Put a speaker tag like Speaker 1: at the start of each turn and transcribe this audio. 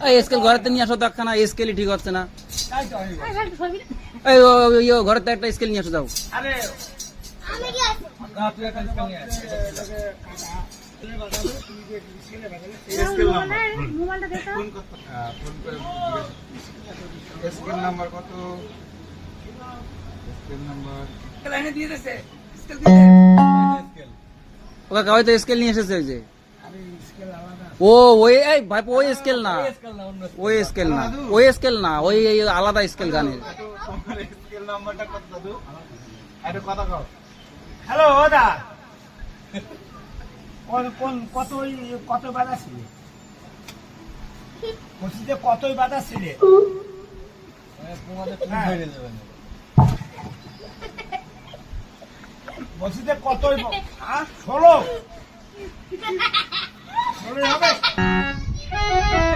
Speaker 1: এই স্কেল ঘরেতে নিয়ে আসো তো একখানা, স্কেলই ঠিক হচ্ছে না।
Speaker 2: তাই তো আমি বলছি।
Speaker 1: এই ঘরেতে একটা স্কেল নিয়ে আসো যাও।
Speaker 2: আরে
Speaker 3: আমি কি আছে
Speaker 2: না, তুই একটা স্কেল নিয়ে আয়।
Speaker 3: স্কেল মোবাইলটা দেখো
Speaker 4: ফোন করে স্কেল নাম্বার কত? স্কেল নাম্বার
Speaker 2: স্কেল এনে দিয়ে দিয়েছে, স্কেল দিয়ে দে।
Speaker 4: স্কেল
Speaker 1: ওকে হয়তো স্কেল নিয়ে এসেছে ওই যে।
Speaker 2: আরে স্কেল আলাদা।
Speaker 1: ও ওই এই ভাই ওই স্কেল না,
Speaker 2: স্কেল না, অন্য স্কেল।
Speaker 1: ওই স্কেল না, ওই স্কেল না, ওই এই আলাদা স্কেল গানের।
Speaker 4: তোমার স্কেল নাম্বারটা কত দাদু? আরে কথা কও।
Speaker 2: হ্যালো ওদা, কত বাধা ছিল? বলছি যে কতই বাধা ছিল?
Speaker 4: তোমাদের তুমি ধরে যাবেন।
Speaker 2: বলছি যে কতই 16 হবে।